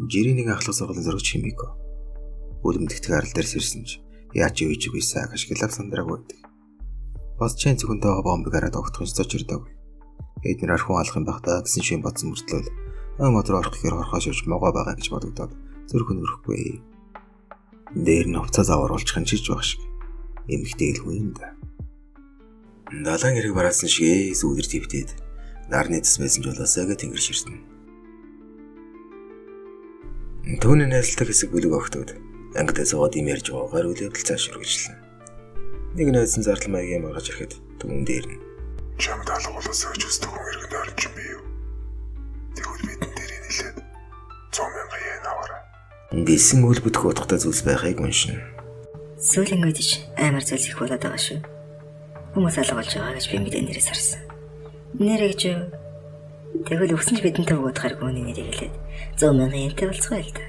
Жирийн нэг ахлах сургуулийн зурагч Химико. Үлэмдэгтэг арал дээр сэрсэн ч яаж ивэж үйсээ ашиглав сандраагүй байдаг. Бас чин зөвхөнтэй байгаа бомбыг хараад огтхонч зочирдоогүй. Эднэр архун алах юм бахтаа гэсэн шин бодсон мөртлөө мотор орох гэхээр хорхоо шивж могоо байгаа гэж бодогдоод зөрхөн өрөхгүй. Дээр нь хувцас авааруулчих нь чиж баг шиг. Эмхтэй илгүй юм да. Далайн хэрэг бараасан шиг сүүдэр твтээд нарны цэс байсан ч болоосаа гэж тэнгэр ширсэн. Түүний найзалдаг хэсэг бүлэг огтуд ангидаа суугаад юм ярьж байгаагаар үл явдал цааш үргэлжлэн. Нэг найзан зардал маягийн маргаж ирэхэд түүн дээр нь чамд алга болоосоо гэж өсдөг хүн иргэн орж юм бий юу? Тэгвэл бидэн дээр нэлээд 100,000 yen аваарай. Гэсэн үл бүтэх утгатай зүйлс байхыг уншина. Сүүлийн үед ч амар зүйлс их болоод байгаа шүү. Хүмүүс алга болж байгаа гэж би мэдээ нэрээс харсан. Нэрээ гэж юу? Тэгвэл өгсөн ч бидэнтэй өгöd гаргүй нэрийг хэлээд 100,000 yen-тэй болцгоо л да.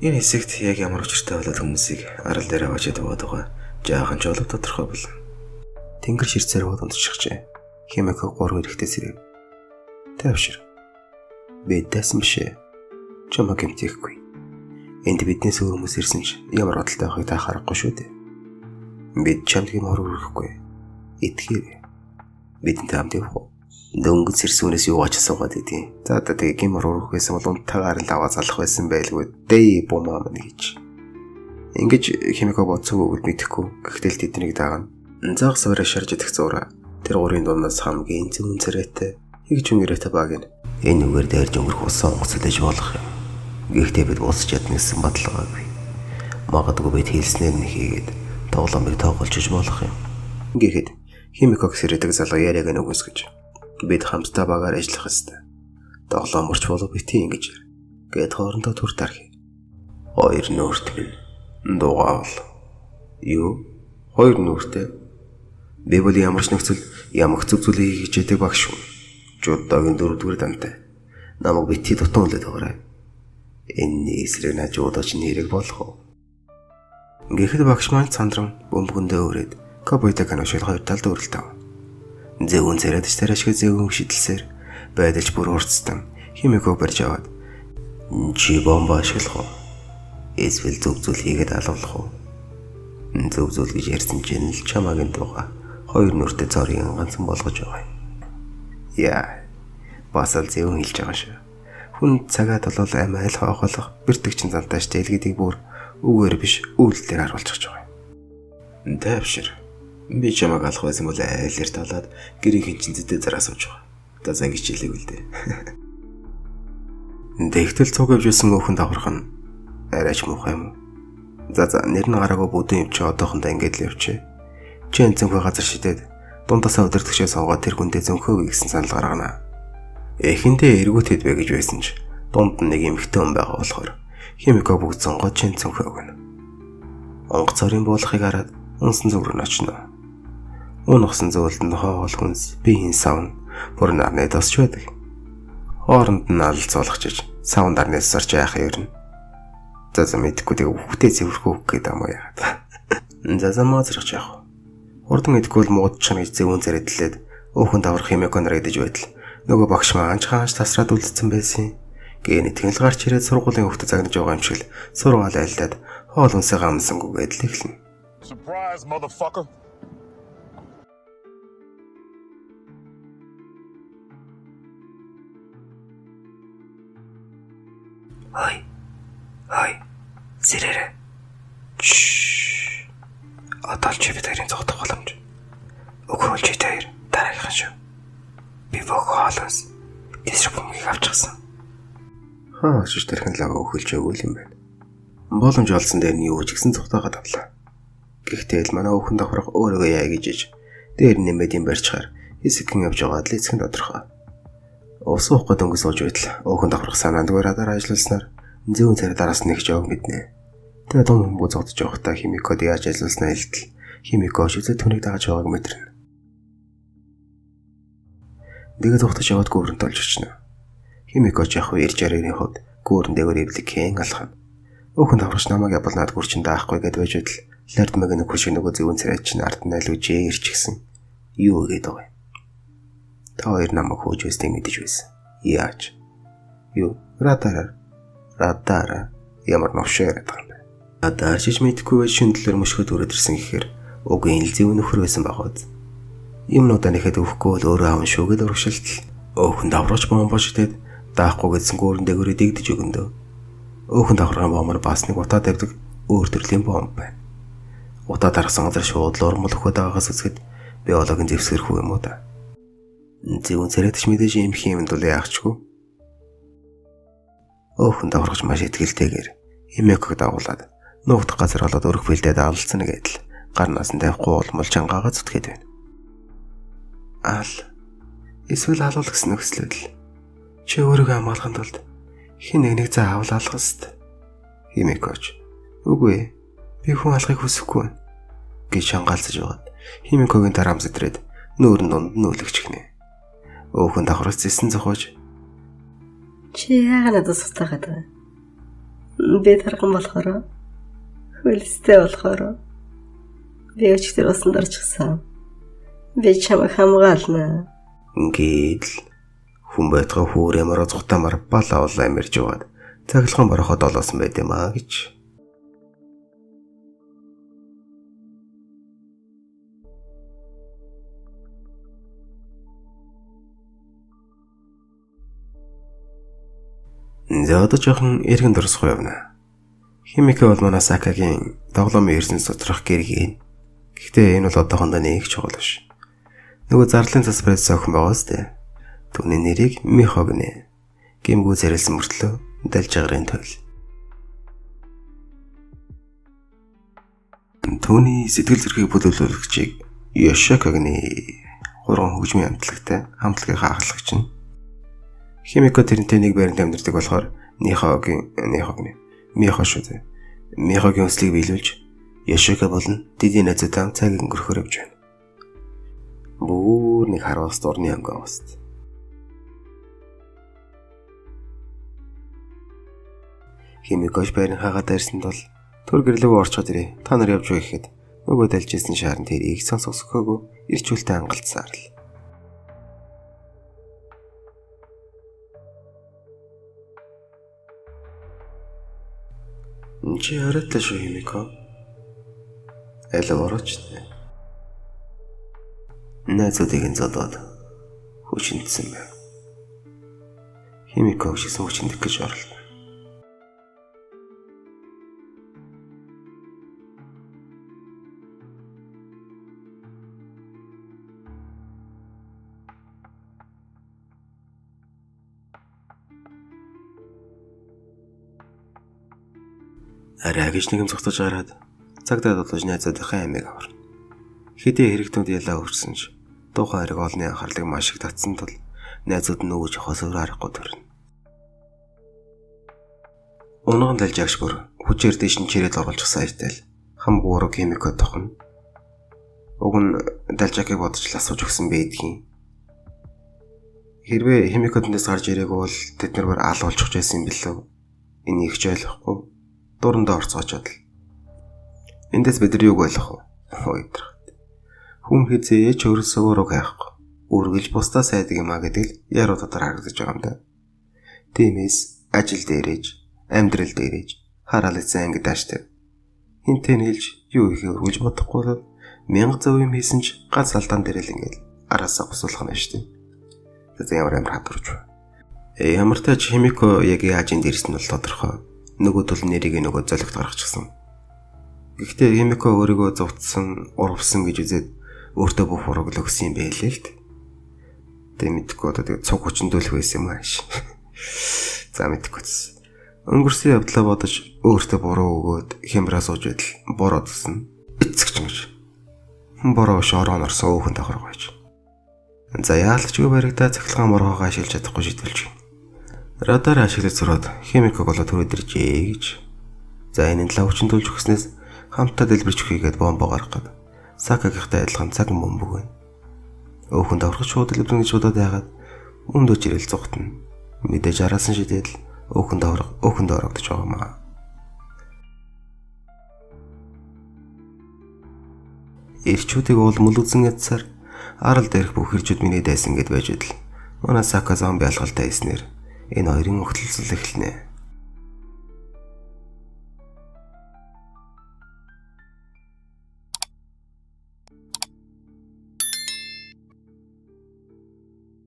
Энэ хэсэгт яг ямар учиртай болоод хүмүүсийг арал дээр аваачаад байгаа жаахан ч олов тодорхой болно. Тэнгэр ширцээр унтчихжээ. Химико 3 эрэхтэй сэрэг. Тавшир. Би дэсэн бишээ. Чамаг гэмтээхгүй. Энд биднээс өөр хүмүүс ирсэн ч ямар бодолтой байхыг та харахгүй шүү дээ. Бид чамд юм өргөхгүй. Итгэе. Бидэнтэй хамт явах уу? Дөнгөж сэрсүүнээс юу ач асуугаад идэв. За тэгээ гимор өргөх байсан бол унтаагаар л аваа залах байсан байлгүй дээ бумаа мань гэж. Ингэж Химико бодсоогүй мэдэхгүй. Гэхдээ тэднийг даагна. Заах савраа шарж идэх зураа. Тэр гурийн дундаас хамгийн зүүн царайтай хийг чүнгэрээтэй баг нь. Энэ үгээр дайрж өнгөрөх усан онгоцлож болох юм. Гэхдээ бид босч ядна гэсэн бодлогоогүй. Магадгүй бид хэлснээр нь хийгээд тоглоомыг тоглож иж болох юм. Гэхдээ Химико гэсэрдэг залуу яриаг нь өгсгөж. Бид хамтдаа багаар ажиллах ёстой. Тоглооморч болов битий ингэж гээд хоорондоо түр тархи. Хоёр нөөрт минь дугаал. Юу? Хоёр нөөртэй. Би бол ямар ч нөхцөл ямагт зөв зүйлийг хийж яадаг багш шүү. Жуудаагийн 4-р дантай. Намайг битий дутан үлээд байгаарай. Энэ эсрэг нажуудаач нэрэг болох уу? Гэхдээ багш маань сандран бөмбөгөндөө өрөөд кобойтой каношил хоёр талд өрөлтөв. Зэвүүн царайд ч тарашгүй зэвүүн шидэлсээр байдалж бүр урцсан. Химико барьж аваад чи бомба ашиглах уу? Эсвэл зөв зүйл хийгээд алуулах уу? Зөв зүйл гэж ярьсан чинь л чамаагийн дууга хоёр нүртэй цорын ганцхан болгож байгаа юм. Яа. Бас л зэвүүн хэлж байгаа шүү. Хүн цагаад болол амиа аль хоохолох бэртгчин зантааш дэлгэдийг бүр үгээр биш үйлдэлээр харуулчих байгаа юм. Тайвшир. Би чамаг алах байсан бол айлэр талаад гэрийн хинчинцэдээ зараа сууж байгаа. Та зан гिचэлээг үл дээ. Дэгтэл цуг авжсэн өхөн давхарх нь арайч муухай юм уу? За нэр нь гараагүй бүдэн явч одоохондоо ингэж л явчээ. Чи энэ зөнхөө газар шидэд дундаасаа өдөртөгчөө суугаад тэр хүндээ зөнхөө гэсэн санал гаргана. Эхэндээ эргүүтэд бай гэж байсан ч дунд нэг эмхтэн хүн байгаа болохоор Химико бүгд сонгоод чин зөнхөө өгнө. Онгоц цорын буулгахыг хараад унсан зүгрэн очно. Унахсан зөөлд нь хоол хүнс биеийн савн бүр нарны досч байдаг. Хооронд нь алцуулахчиж савн нарнаас сарч яах юм. За мэдхгүй тэг хүүхдээ цэвэрхүү гээд амаа яагаад. За маазрах яах. Хурдан идэггүй мууд чана гэж зэвүүн зэрэдлээд өөхөн даврах Химико нар идэж байтал нөгөө багш маань хаанч тасраад үлдсэн байсан. Гээ нэтгэл гарч ирээд сургуулийн хүүхдэд загнаж байгаа юм шиг л сургаал айлдаад хоол хүнсээ гамсангүйгээд л эхэлнэ. Surprise motherfucker. Хай. Зэрэг. Аталч битэрийн цогтох боломж. Өгөөлж дээр дараагийнхан шүү. Би вокалс дисрапмыг авчихсан. Шиш тэрхэн лага өгөөлж өгөөл юм байна. Боломж олсон дээр нь юу ч гэсэн цогтоогоод авлаа. Гэхдээ л манай өхөн давхрах өөрийгөө яа гэж иж дээр нэмээд юм барьчихаар хэсэгхэн явж байгаа л эцхэн тодорхой. Ус уух гээд өнгөс сууж байтал өхөн давхрах санаанд гараад ажилласнаар зүүн царай дараас нэгж яваг мэднэ. Тэгээ том хүмүүс зогтож явахдаа Химикод яаж ажилласнаа хэлтэл Химико ч үзээ түүнийг дагаж байгааг мэдэрнэ. Тэгээ зогтож яваад гүүрэнд олж очно. Химико ч яг ирж ярийн хувьд гүүрэн дээгүүр эвлэгхэн алхана. Өхөн давхрагч намайг ябалнаад гүрчин даахгүй гэд байж байтал лард мэгэн нөхөш нөгөө зүүн царай чинь ард нь алүүжээ ирчихсэн. Юу гээд байгаа юм. Та хоёр намайг хөөж өстэй мэдэж байсан. Яаж? Юу? Ратараар. Радар ямар новшоо яриад байгаа юм бэ? Радар шиж мэдэхгүй байж шүндлэр мөшгөд өрөөд ирсэн гэхээр угийн илзэв нөхөр байсан багууд. Юмнуудаа нэхэд өвөхгүй л өөрөө аван шүүгээд урагшилтал. Өөхөн даврууч бомбож идэд даахгүй гэсэн гүүрэн дээгүүрээ дэгдэж өгөндөө. Өөхөн давхарган бомбор бас нэг утаа тавьдаг өөр төрлийн бомб байна. Утаа дарсан газар шууд л урмал өгөхөд байгаагаас үзэхэд биологийн зэвсгэрхүү юм уу да. Зөвөн царайдч мэдээж юм хиймэнд бол яахчгүй. Өөхөн давхаргаж маш итгэлтэйгээр эмээгг дагуулад нуугдах газар болоод өрөх бэлдээд алалцсан гэдэл гарнаас нь тавихгүй улмал чангаагаа зүтгээд байна. Эсвэл алуул гэсэн нөхцөлөд чи өөрийгөө хамгаалахын тулд хин нэг заавал алах ёстой. Химикоч. Үгүй. Би хүн алахыг хүсэхгүй гэж шангаалцаж байгаад химикогийн дараа амсэтрээд нүүрэн дунд нүүлэгч гинэ. Өөхөн давхраас зэсэн зохиож чи яагаад надад сутаагаад байна? Би тархан болохоор хөлстэй болохоор би өчтөр усан дорчихсан. Би чамайг хамгаална. Ингээд хүн байтгаа хүүрэмээр зугтамар бал авлаа амирж яваад цаглхан бороход олоосон байт юм аа гэж. За одоо жоохон эргэн дурсах явна. Химикэ бол манай Сакагийн тоглоомын эрдэнэ сотрох гэргийн. Гэхдээ энэ бол одоохондоо нэг чухал биш. Нөгөө зарлалын засварыг зөөхөн байгаас тээ. Түүний нэрийг Михо гинэ. Гимгүү зэрэлсэн мөртлөө далж агрын тойл. Түүний сэтгэл зүрхийг бүлүүлүүлэгчийг Yoshiko гинэ. Гурван хөгжмийн хамтлагтай хамтлагийн хаалгач нь. Химико тэрнтэй нэг байранд амьдардаг болохоор Михо гинэ. Михо шүү дээ. Михогийн өслийг биелүүлж Yoshiko болон Дидийн найзуудаа цаг өнгөрөхөөр явж байна. Бүр нэг хараас дурны ангааст. Химикош байрны хагаад ирсэнд бол төр гэрлөөгөө орчоод ирээ. Та нар явж байгаа гэхэд нөгөө далжсэн шаарн тэрийг сонсохгүйгүй ирчүүлтэй хангалтсаар л. Чи оройтой шүү Химико. Элэвороч. Найзуудыг зодоод хүчинтсэн байв. Химико хүчсэн хүчиндэх гэж оролдсон. Арай гэж нэгэн цогтож гараад цагдаа додож найзуудынхаа амийг аварна. Хэдий хэрэгтүүд ялаа өрсөн ч тухайн хэрэг олны анхаарлыг маш их татсан тул найзууд нь өгж явахаас өөр аргагүй төрнө. Унган далжаагч бүр хүчээр дэш нь чирээд оруулчихсан айтай л хамгүй ураг Химико тохно. Уг нь далжаагыг бодож л асууж өгсөн байдгийн. Хэрвээ Химико тэндээс гарч ирээгүй бол тэд нар алуулчих байсан юм билүү? Энийг ч ойлгохгүй дурандаа орцоочод л. Эндээс бид нар юуг ойлгох вэ? Ойдрах. Хүн хизээч өөрөөсөө өөрөө хайхгүй. Үргэлж бусдаа сайдаг юм а гэдэг л яруу дотор харагдаж байгаа юм да. Тиймээс ажил дээрэж, амьдрал дээрэж хараал эзэн ангид ааштай. Хинтэн хэлж юу ихээ өргөж бодохгүй бол 1000 зөв юм хийсэн ч ганц алдаан дээр л ингээд араасаа гусуулах нь шүү дээ. Тэгээд ямар хадварч вэ? Ямар ч тач Химико яг яаж энд ирсэн нь бол тодорхой. Нөгөө тул нэрийг нөгөө золигт гаргачихсан. Гэхдээ Химико өөрийгөө зовтсон, урвсан гэж үзээд өөртөө бүх ураг л өгсөн юм байлээ л дээ. Тэ мэдгүй одоо тэгээ цуг хүчндүүлэх байсан юм ааш. За мэдгүй. Өнгөрсөн явдлаа бодож өөртөө буруу өгөөд хямраа сууж байтал буруу тусна. Эцэгч гэж. Буруу шорон орсон өөхөн давхар гойж. За яалчгүй баригдаа цахилгаан моргоогоо ашиглаж чадахгүй шийдвэлж байна. Радар ашиглаж сураад Химиког болоод төрөөд иржээ гэж. За энэ талаа хүчндүүлж өгснөөс хамтдаа дэлбэрч өгьгээд бомбо гаргах. Сакагийнхтай адилхан цаг бомб өгнө. Өөхөн давхарч шууд дэлбэрнэ гэж бодоод байгаад өндөө чирэл зугтна. Мэдээж араасан шидэл өөхөн даврагдаж байгаа маа. Ирчүүдийг уул мөлөзөн ядсаар арал дээрх бүх хэрчүүд миний дайсан гэд байж идэл. Манай Сака зомби алхалтай хийснээр энэ хоёрын өгтөлцөл эхэлнэ.